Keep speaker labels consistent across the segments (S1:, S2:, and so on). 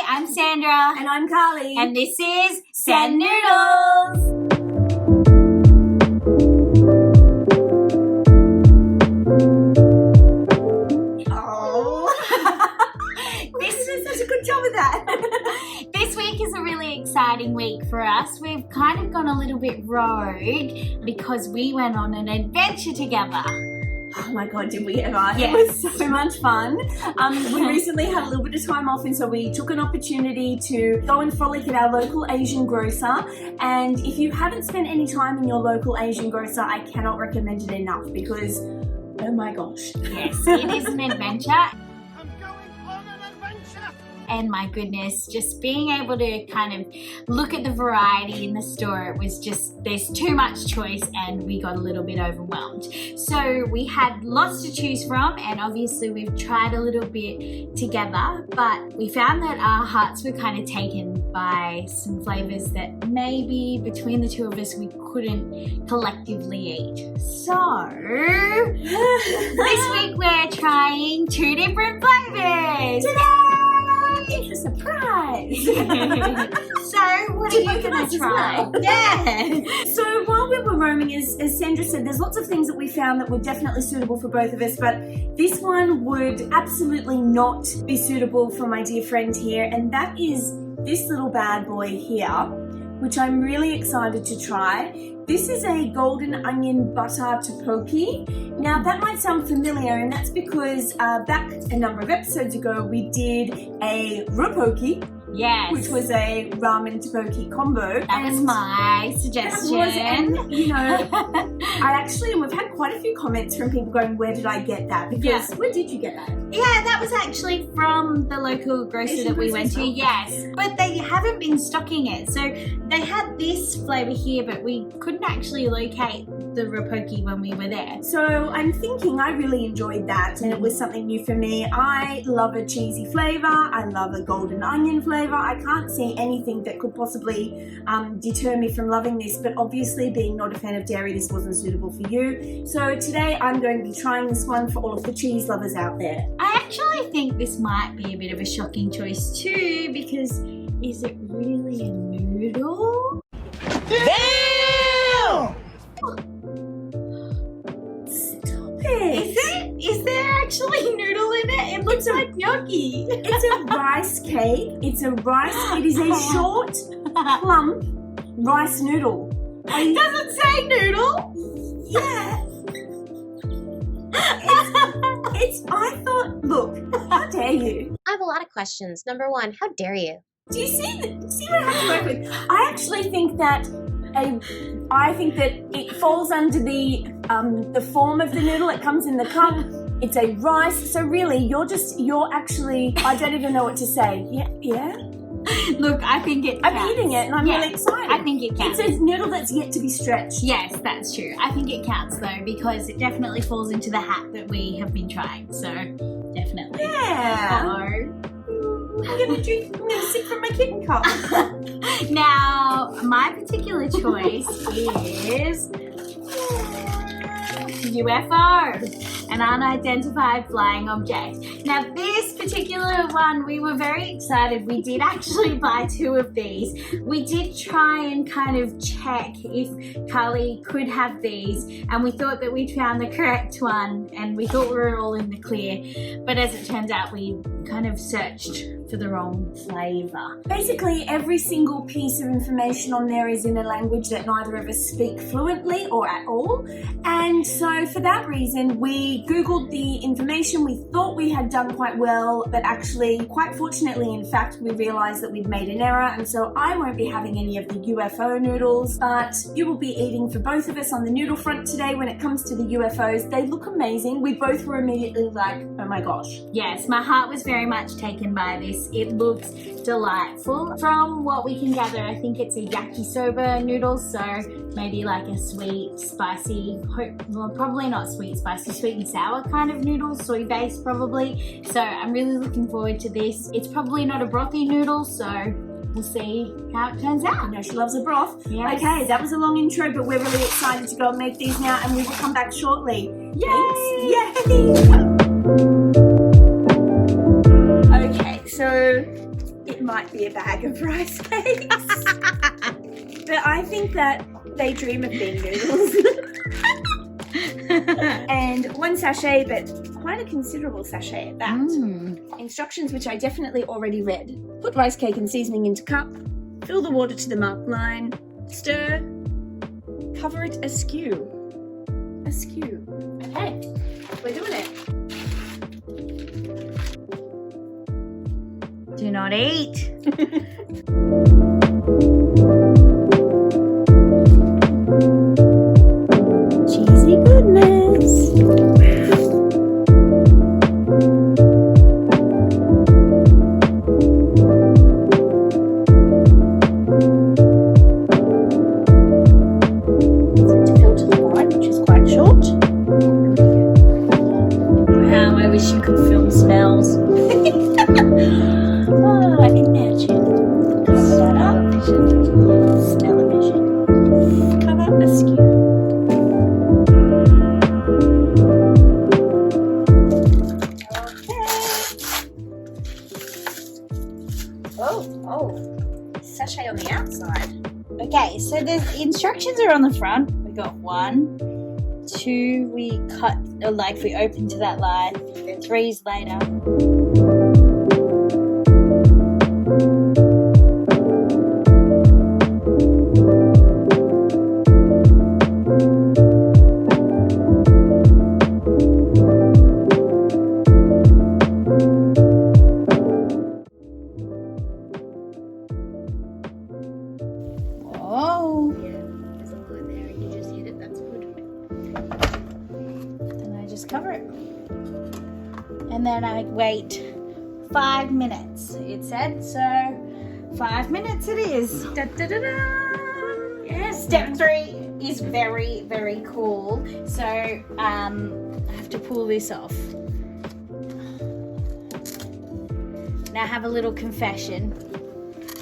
S1: Hi, I'm Sandra.
S2: And I'm Carly.
S1: And this is Send Noodles.
S2: This is such a good job of that.
S1: This week is a really exciting week for us. We've kind of gone a little bit rogue because we went on an adventure together.
S2: Oh my God, did we ever?
S1: Yes.
S2: It was so much fun. We recently had a little bit of time off, and so we took an opportunity to go and frolic at our local Asian grocer. And if you haven't spent any time in your local Asian grocer, I cannot recommend it enough because, oh my gosh.
S1: Yes, it is an adventure. And my goodness, just being able to kind of look at the variety in the store, it was just, there's too much choice and we got a little bit overwhelmed. So we had lots to choose from, and obviously we've tried a little bit together, but we found that our hearts were kind of taken by some flavors that maybe between the two of us we couldn't collectively eat. So this week we're trying 2 different flavors.
S2: It's a surprise.
S1: So, what are you going to try?
S2: Yeah. So, while we were roaming, as Sandra said, there's lots of things that we found that were definitely suitable for both of us, but this one would absolutely not be suitable for my dear friend here, and that is this little bad boy here, which I'm really excited to try. This is a golden onion butter tteokbokki. Now that might sound familiar, and that's because back a number of episodes ago we did a Yopokki.
S1: Yes.
S2: Which was a ramen tteokbokki combo.
S1: That was my suggestion.
S2: That was, and you know, we've had quite a few comments from people going, where did I get that? Because where did you get that?
S1: Yeah, that was actually from the local grocer that we went to, yes. But they haven't been stocking it. So they had this flavour here, but we couldn't actually locate the Yopokki when we were there.
S2: So I'm thinking I really enjoyed that, and it was something new for me. I love a cheesy flavour. I love a golden onion flavour. I can't see anything that could possibly deter me from loving this, but obviously being not a fan of dairy, this wasn't suitable for you. So today I'm going to be trying this one for all of the cheese lovers out there.
S1: I actually think this might be a bit of a shocking choice too, because is it really a noodle?
S2: Damn! Stop it!
S1: Is there actually noodle in it? It looks like gnocchi.
S2: It's a rice cake. It is a short, plump rice noodle.
S1: Does it say noodle?
S2: Yeah. I thought, look, how dare you?
S3: I have a lot of questions. Number one, how dare you?
S2: Do you see what I have to work with? I actually think that it falls under the form of the noodle. It comes in the cup. It's a rice. So really, you're actually, I don't even know what to say. Yeah?
S1: Look, I think it counts.
S2: I'm eating it and I'm really excited.
S1: I think it counts.
S2: It's a noodle that's yet to be stretched.
S1: Yes, that's true. I think it counts though, because it definitely falls into the hat that we have been trying. So, definitely.
S2: Yeah.
S1: Uh-oh.
S2: I'm gonna sip from my kitten cup.
S1: Now, my particular choice is UFO, an unidentified flying object. Now this particular one, we were very excited. We did actually buy 2 of these. We did try and kind of check if Carly could have these, and we thought that we found the correct one, and we thought we were all in the clear. But as it turns out, we kind of searched for the wrong flavour.
S2: Basically, every single piece of information on there is in a language that neither of us speak fluently or at all. And so for that reason, we Googled the information. We thought we had done quite well, but actually, quite fortunately, in fact, we realised that we'd made an error. And so I won't be having any of the UFO noodles, but you will be eating for both of us on the noodle front today. When it comes to the UFOs, they look amazing. We both were immediately like, oh my gosh.
S1: Yes, my heart was very much taken by this. It looks delightful. From what we can gather, I think it's a yakisoba noodle, so maybe like a sweet, spicy, probably not sweet, spicy, sweet and sour kind of noodle, soy based probably. So I'm really looking forward to this. It's probably not a brothy noodle, so we'll see how it turns out.
S2: I know she loves a broth.
S1: Yes.
S2: Okay, that was a long intro, but we're really excited to go and make these now, and we will come back shortly.
S1: Yay!
S2: Yay! Okay, so it might be a bag of rice cakes. But I think that they dream of being noodles. And one sachet, but quite a considerable sachet at that. Instructions which I definitely already read. Put rice cake and seasoning into cup. Fill the water to the marked line. Stir. Cover it askew. Askew. Okay, we're doing it.
S1: Do not eat.
S2: Cheesy goodness. Set to fill to the line, which is quite short.
S1: Wow, I wish you could film smells.
S2: Oh, I can imagine. Cover that up. Smell-o-vision. Cover askew. Oh, sachet on the outside.
S1: Okay, so the instructions are on the front. We got 1, 2, we cut, or like we open to that line, 3's later. Oh,
S3: Yeah, there's a line there and you just hit it. That's good.
S1: then I just cover it. And then I wait 5 minutes, it said. So 5 minutes it is.
S2: Da, da, da, da. Yes.
S1: Step 3 is very, very cool. So I have to pull this off. Now I have a little confession.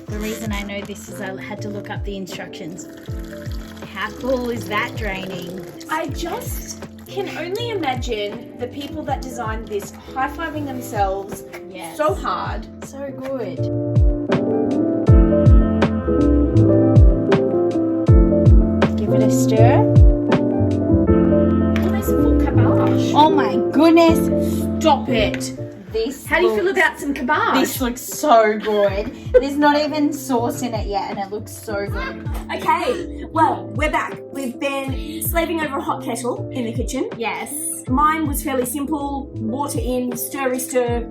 S1: The reason I know this is I had to look up the instructions. How cool is that draining?
S2: I just can only imagine the people that designed this high-fiving themselves
S1: Yes.
S2: so hard.
S1: So good. Give it a stir.
S2: Almost full kibosh.
S1: Oh my goodness.
S2: Stop it.
S1: This
S2: How do you feel
S1: looks-
S2: about some kibosh?
S1: This looks so good. There's not even sauce in it yet and it looks so good.
S2: Okay, well, we're back. We've been slaving over a hot kettle in the kitchen.
S1: Yes.
S2: Mine was fairly simple, water in, stir,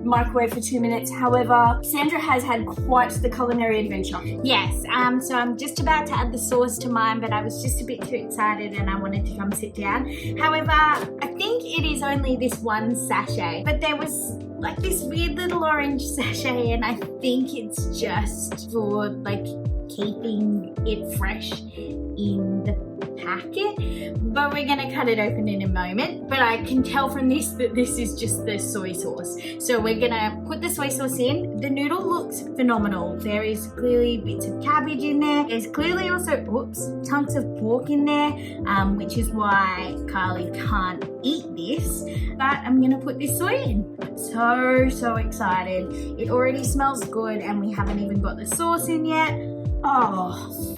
S2: microwave for 2 minutes. However, Sandra has had quite the culinary adventure.
S1: Yes, so I'm just about to add the sauce to mine, but I was just a bit too excited and I wanted to come sit down. However, I think it is only this one sachet, but there was like this weird little orange sachet and I think it's just for like keeping it fresh in the packet, but we're gonna cut it open in a moment. But I can tell from this that this is just the soy sauce. So we're gonna put the soy sauce in. The noodle looks phenomenal. There is clearly bits of cabbage in there. There's clearly also, chunks of pork in there, which is why Carly can't eat this. But I'm gonna put this soy in. So excited. It already smells good and we haven't even got the sauce in yet. Oh.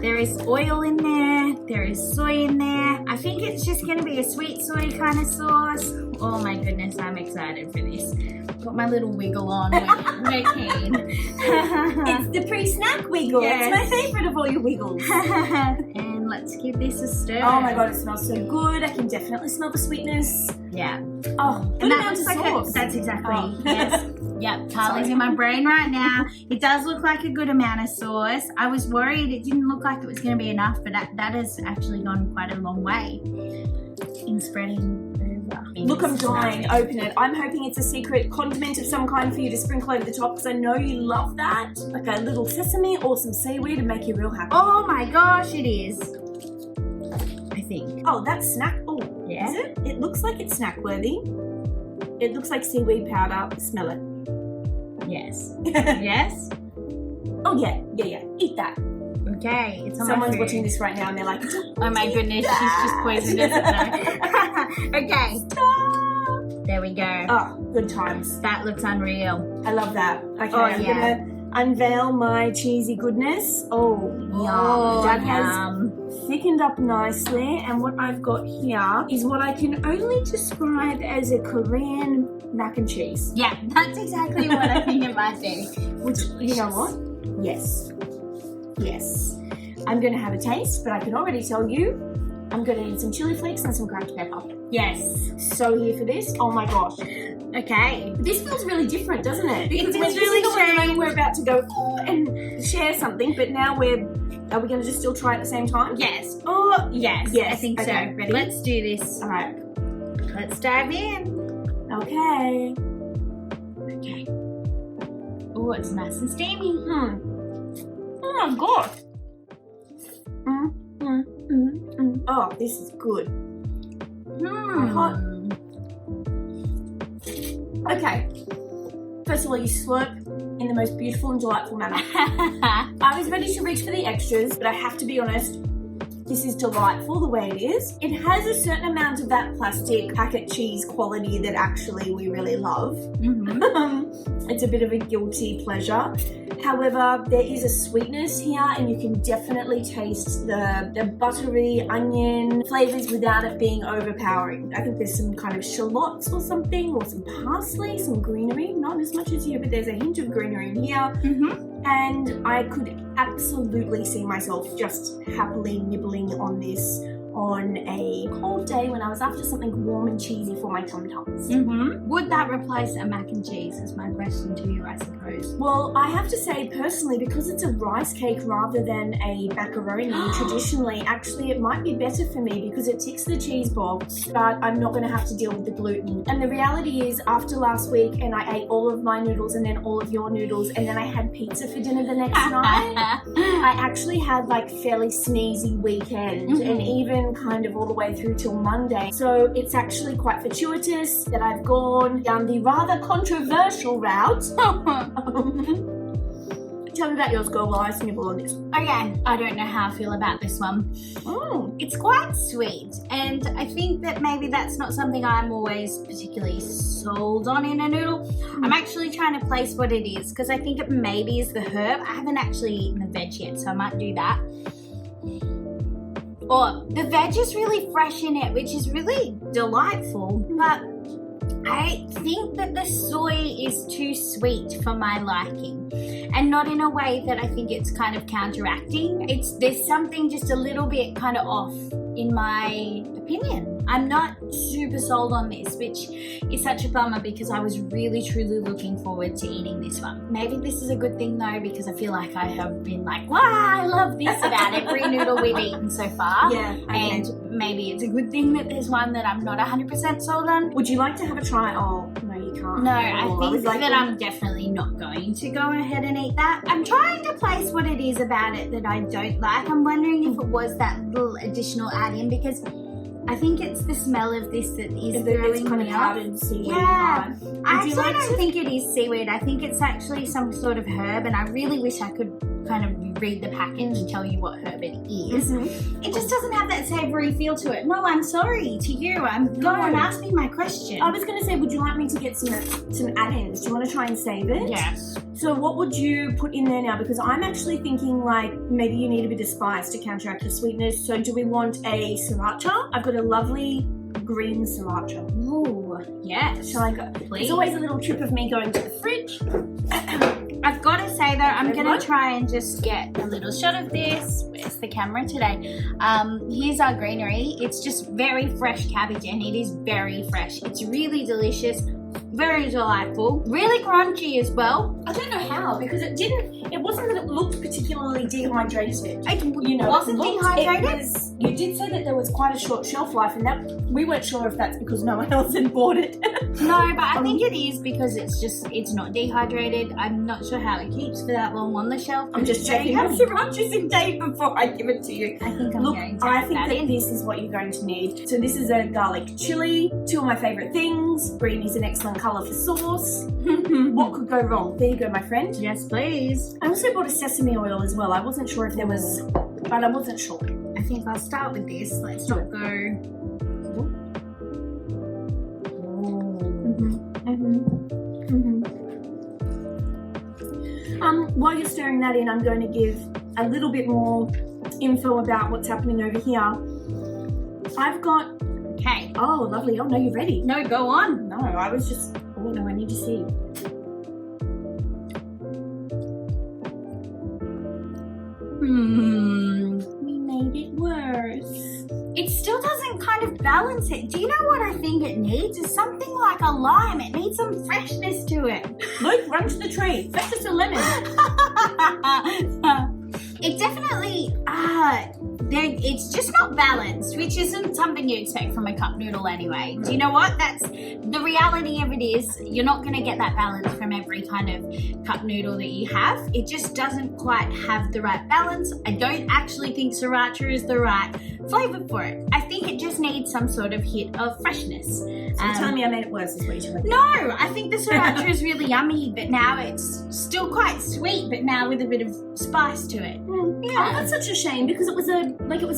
S1: There is oil in there, there is soy in there. I think it's just gonna be a sweet soy kind of sauce. Oh my goodness, I'm excited for this. Got my little wiggle on, we're keen.
S2: It's the pre-snack wiggle.
S1: Yes.
S2: It's my favourite of all your wiggles.
S1: And let's give this a stir.
S2: Oh my god, it smells so good. I can definitely smell the sweetness.
S1: Yeah.
S2: Oh,
S1: And
S2: good
S1: that
S2: amount
S1: looks
S2: of
S1: like
S2: sauce.
S1: that's exactly,
S2: Oh.
S1: yes. Yep, Carly's
S2: Sorry.
S1: in my brain right now. It does look like a good amount of sauce. I was worried it didn't look like it was going to be enough, but that has actually gone quite a long way in spreading over.
S2: Look, I'm dying. Open it. I'm hoping it's a secret condiment of some kind for you to sprinkle over the top because I know you love that. Like a little sesame or some seaweed and make you real happy.
S1: Oh my gosh, it is. I think.
S2: Oh, that's snack. Oh,
S1: Yeah.
S2: is it? It looks like it's snack worthy. It looks like seaweed powder. Smell it.
S1: Yes. Yes?
S2: Oh yeah. Eat that.
S1: Okay. It's on
S2: Someone's
S1: my
S2: watching
S1: food.
S2: this right now and they're like,
S1: Oh my goodness, she's just poisoned us. No. Okay.
S2: Stop.
S1: There we go.
S2: Oh, good times.
S1: That looks unreal.
S2: I love that. Okay,
S1: Oh,
S2: I'm
S1: yeah.
S2: gonna unveil my cheesy goodness. Oh,
S1: Oh,
S2: that
S1: yum.
S2: has thickened up nicely. And what I've got here is what I can only describe as a Korean mac and cheese.
S1: Yeah, that's exactly what I think it might be.
S2: Which, you know what? Yes. Yes. I'm gonna have a taste, but I can already tell you, I'm gonna need some chili flakes and some cracked pepper.
S1: Yes.
S2: So here for this. Oh my gosh.
S1: Okay.
S2: This feels really different, doesn't it? Because
S1: It
S2: we're
S1: is really strange.
S2: we're about to go and share something, but now are we going to just still try at the same time?
S1: Yes. Oh, yes.
S2: Yes.
S1: I think
S2: Okay,
S1: so.
S2: ready?
S1: Let's do this.
S2: All right.
S1: Let's dive in.
S2: Okay.
S1: Okay. Oh, it's nice and steamy.
S2: Oh my gosh. Oh, this is good. Hot. Okay. First of all, you slurp in the most beautiful and delightful manner. I was ready to reach for the extras, but I have to be honest, this is delightful the way it is. It has a certain amount of that plastic packet cheese quality that actually we really love. It's a bit of a guilty pleasure. However, there is a sweetness here and you can definitely taste the buttery onion flavors without it being overpowering. I think there's some kind of shallots or something, or some parsley, some greenery. Not as much as here, but there's a hint of greenery in here. And I could absolutely see myself just happily nibbling on this on a cold day when I was after something warm and cheesy for my tum-tums.
S1: Would that replace a mac and cheese is my question to you, I suppose.
S2: Well, I have to say personally, because it's a rice cake rather than a macaroni, traditionally, actually it might be better for me because it ticks the cheese box, but I'm not going to have to deal with the gluten. And the reality is, after last week and I ate all of my noodles and then all of your noodles and then I had pizza for dinner the next night, I actually had like fairly sneezy weekend and even kind of all the way through till Monday. So it's actually quite fortuitous that I've gone down the rather controversial route. Tell me about yours, girl, while I nibble on this.
S1: Okay, I don't know how I feel about this one. It's quite sweet, and I think that maybe that's not something I'm always particularly sold on in a noodle. I'm actually trying to place what it is, because I think it maybe is the herb. I haven't actually eaten the veg yet, so I might do that. Oh, the veg is really fresh in it, which is really delightful, but I think that the soy is too sweet for my liking, and not in a way that I think it's kind of counteracting. There's something just a little bit kind of off in my opinion. I'm not super sold on this, which is such a bummer because I was really truly looking forward to eating this one. Maybe this is a good thing though, because I feel like I have been like, wow, I love this about every noodle we've eaten so far.
S2: Yeah, okay.
S1: And maybe it's a good thing that there's one that I'm not 100% sold on.
S2: Would you like to have a try? Oh, no, you can't.
S1: No, I think that I'm definitely not going to go ahead and eat that. I'm trying to place what it is about it that I don't like. I'm wondering if it was that little additional add-in, because I think it's the smell of this that is throwing
S2: kind of
S1: me off.
S2: powdered seaweed.
S1: Yeah, I
S2: Would you
S1: actually
S2: like
S1: don't
S2: to-
S1: think it is seaweed. I think it's actually some sort of herb, and I really wish I could kind of read the package and tell you what herb it is. It just doesn't have that savoury feel to it. No, I'm sorry to you. Go on, ask me my question.
S2: I was going to say, would you like me to get some add-ins? Do you want to try and save it?
S1: Yes.
S2: So what would you put in there now? Because I'm actually thinking like maybe you need a bit of spice to counteract the sweetness. So do we want a sriracha? I've got a lovely green sriracha.
S1: Ooh, yes.
S2: Shall I go?
S1: Please.
S2: It's always a little trip of me going to the fridge.
S1: I've got to say though, I'm going to try and just get a little shot of this. Where's the camera today? Here's our greenery. It's just very fresh cabbage, and it is very fresh. It's really delicious, very delightful, really crunchy as well.
S2: I don't know how, because it wasn't that it looked particularly dehydrated.
S1: It wasn't dehydrated?
S2: You did say that there was quite a short shelf life, and that we weren't sure if that's because no one else had bought it.
S1: No, but I think it is because it's not dehydrated. I'm not sure how it keeps for that long on the shelf.
S2: I'm just checking how sriracha's in date before I give it to you.
S1: I think I'm going to
S2: I
S1: add
S2: think
S1: that
S2: that
S1: in.
S2: this is what you're going to need. So this is a garlic chili, two of my favourite things. Green is an excellent colour for sauce. What could go wrong? There you go, my friend.
S1: Yes, please.
S2: I also bought a sesame oil as well. I wasn't sure if there was, but I wasn't sure.
S1: I think I'll start with this. Let's not go.
S2: While you're stirring that in, I'm going to give a little bit more info about what's happening over here. I've got...
S1: Okay.
S2: Oh, lovely. Oh, no, you're ready.
S1: No, go on.
S2: No, I was just... Oh, no, I need to see. We made it worse.
S1: It still doesn't kind of balance it. Do you know what I think it needs? It's something like a lime. It needs some freshness to it.
S2: Luke, run to the tree. Fetch us a lemon.
S1: It definitely, it's just not balanced, which isn't something you expect from a cup noodle anyway. Do you know what? That's the reality of it is you're not going to get that balance from every kind of cup noodle that you have. It just doesn't quite have the right balance. I don't actually think sriracha is the right flavor for it. I think it just needs some sort of hit of freshness.
S2: So you're telling me I made it worse is what you're telling me?
S1: No, I think the sriracha is really yummy, but now it's still quite sweet, but now with a bit of spice to it.
S2: Yeah. Oh, that's such a shame because it was a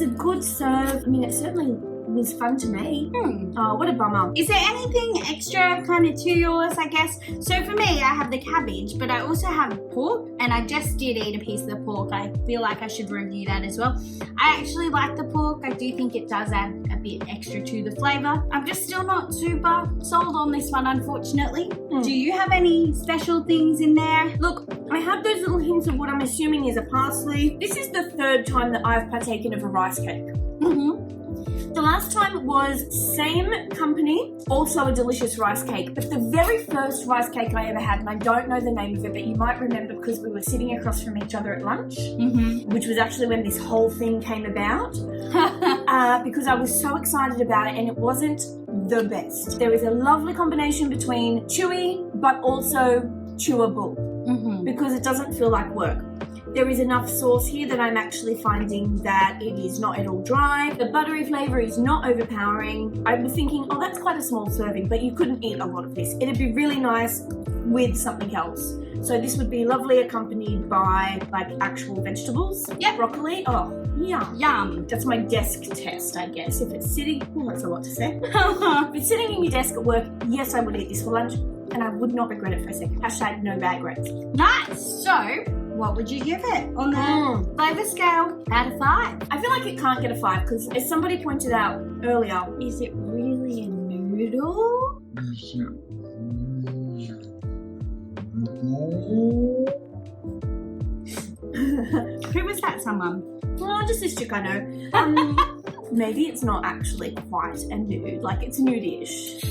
S2: good serve. I mean, it certainly was fun to make. Oh, what a bummer.
S1: Is there anything extra kind of to yours, I guess? So for me, I have the cabbage, but I also have pork, and I just did eat a piece of the pork. I feel like I should review that as well. I actually like the pork. I do think it does add a bit extra to the flavour. I'm just still not super sold on this one, unfortunately. Do you have any special things in there?
S2: Look, I have those little hints of what I'm assuming is a parsley. This is the third time that I've partaken of a rice cake. The last time was same company, also a delicious rice cake, but the very first rice cake I ever had, and I don't know the name of it, but you might remember because we were sitting across from each other at lunch, which was actually when this whole thing came about, because I was so excited about it and it wasn't the best. There was a lovely combination between chewy but also chewable, because it doesn't feel like work. There is enough sauce here that I'm actually finding that it is not at all dry. The buttery flavour is not overpowering. I was thinking, oh, that's quite a small serving, but you couldn't eat a lot of this. It'd be really nice with something else. So this would be lovely accompanied by like actual vegetables.
S1: Yep.
S2: Broccoli. Oh, yum.
S1: Yum.
S2: That's my desk test, I guess. If it's sitting, that's a lot to say. If it's sitting in your desk at work, yes, I would eat this for lunch. And I would not regret it for a second. Hashtag no bad regrets.
S1: Nice. So, what would you give it on the flavour scale out of 5?
S2: I feel like it can't get a 5 because, as somebody pointed out earlier,
S1: is it really a noodle? Who was that someone?
S2: Oh, just this chick I know. Maybe it's not actually quite a nude, like it's nude-ish.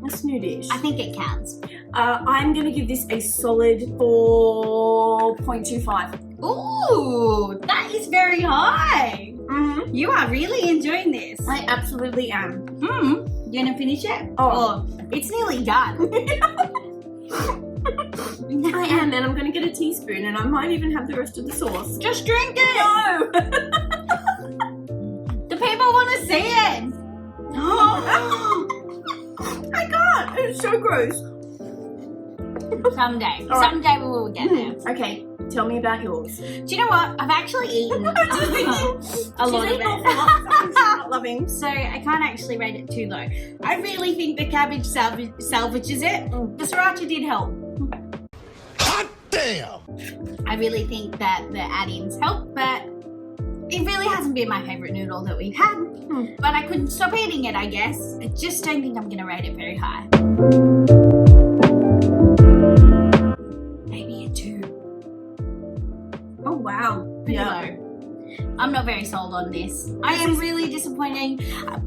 S2: It's nude-ish.
S1: I think it counts.
S2: I'm going to give this a solid 4.25.
S1: Ooh, that is very high. You are really enjoying this.
S2: I absolutely am.
S1: You gonna finish it?
S2: Oh,
S1: it's nearly done.
S2: I am, and I'm going to get a teaspoon, and I might even have the rest of the sauce.
S1: Just drink it.
S2: No!
S1: The people want to see it.
S2: I can't. It's so gross.
S1: Someday.
S2: All right.
S1: Someday we will get there.
S2: Okay, tell me about yours.
S1: Do you know what? I've actually eaten a lot of it.
S2: I'm not loving.
S1: So I can't actually rate it too low. I really think the cabbage salvages it. The sriracha did help.
S4: Hot damn!
S1: I really think that the add-ins help, but it really hasn't been my favourite noodle that we've had. But I couldn't stop eating it, I guess. I just don't think I'm going to rate it very high. Maybe a 2.
S2: Oh, wow.
S1: Pretty low. I'm not very sold on this. I am really disappointed. I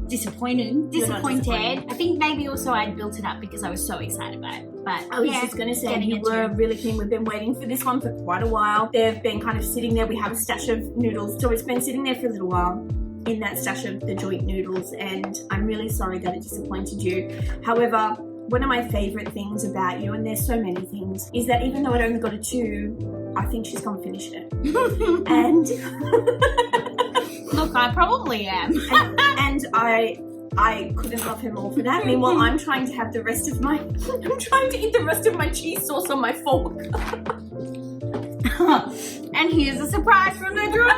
S1: think maybe also I built it up because I was so excited about it. But
S2: I was just going to say, you were really keen. We've been waiting for this one for quite a while. They've been kind of sitting there. We have a stash of noodles, so it's been sitting there for a little while in that stash of the joint noodles, and I'm really sorry that it disappointed you. However, one of my favourite things about you, and there's so many things, is that even though it only got a 2, I think she's gonna finish it. And
S1: look, I probably am.
S2: and I couldn't love her more for that. Meanwhile, I'm trying to have the rest of my, I'm trying to eat the rest of my cheese sauce on my fork.
S1: And here's a surprise from the drawer.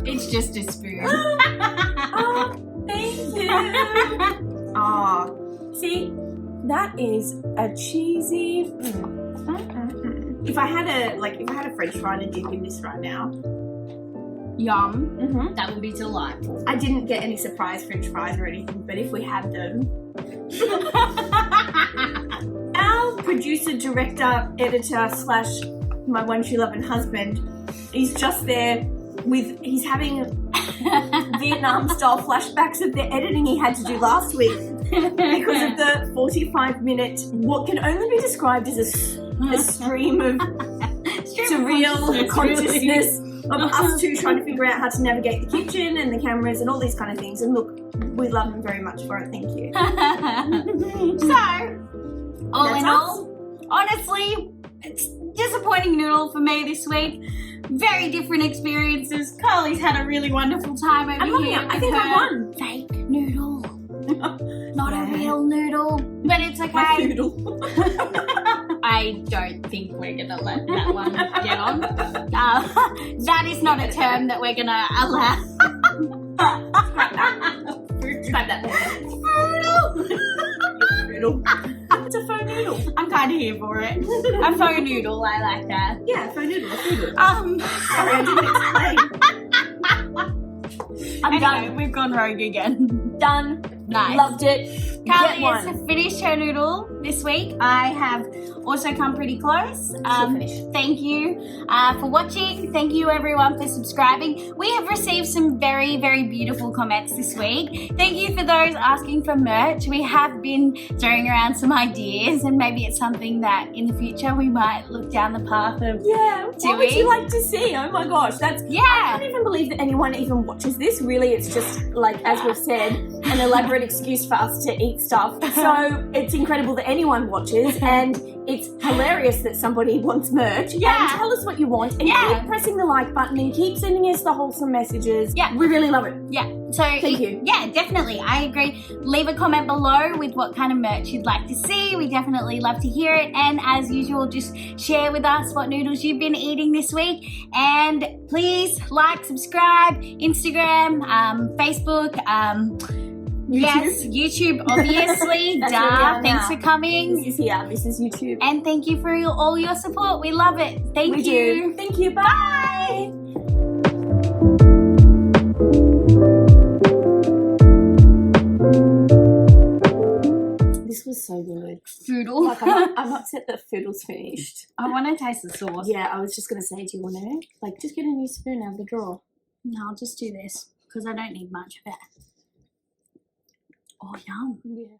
S1: It's just a spoon.
S2: Oh, thank you. Oh, see, that is a cheesy. If I had a French fry to dip in this right now.
S1: Yum. That would be delightful.
S2: I didn't get any surprise French fries or anything, but if we had them. Our producer, director, editor / my one true love and husband, he's just there he's having Vietnam style flashbacks of the editing he had to do last week because of the 45-minute, what can only be described as a stream of surreal consciousness of us two trying to figure out how to navigate the kitchen and the cameras and all these kind of things. And look, we love him very much for it. Thank you.
S1: So, all in all, honestly, it's disappointing noodle for me this week. Very different experiences. Carly's had a really wonderful time over here.
S2: I think I won.
S1: Fake noodle. Not a real noodle. But it's okay.
S2: My noodle.
S1: I don't think we're going to let that one get on. That is not a term that we're going to allow.
S2: Scrap that. Noodle. It's a faux noodle.
S1: I'm kind of here for it. A faux noodle, I like that.
S2: Yeah, faux noodle.
S1: Sorry,
S2: I didn't explain. I'm done.
S1: We've gone rogue again.
S2: Done.
S1: Nice.
S2: Loved it.
S1: Carly
S2: Get
S1: has finished her noodle this week. I have also come pretty close. Thank you for watching. Thank you everyone for subscribing. We have received some very, very beautiful comments this week. Thank you for those asking for merch. We have been throwing around some ideas and maybe it's something that in the future we might look down the path of
S2: what would you like to see? Oh my gosh, I can't even believe that anyone even watches this. Really, it's just like, as we've said, an elaborate excuse for us to eat stuff. So it's incredible that anyone watches, and it's hilarious that somebody wants merch. And tell us what you want, and keep pressing the like button and keep sending us the wholesome messages. We really love it.
S1: So
S2: thank you.
S1: Yeah, definitely. I agree. Leave a comment below with what kind of merch you'd like to see. We definitely love to hear it. And as usual, just share with us what noodles you've been eating this week. And please like, subscribe, Instagram, Facebook, yes, YouTube, obviously. Thanks for coming.
S2: This is YouTube.
S1: And thank you for all your support. We love it. Thank you.
S2: Thank you. Bye. This was so good.
S1: Foodle.
S2: Like, I'm upset that foodle's finished.
S1: I want to taste the sauce.
S2: Yeah, I was just going to say, do you want to? Like, just get a new spoon out of the drawer.
S1: No, I'll just do this because I don't need much of it. Oh, yum.
S2: Yeah.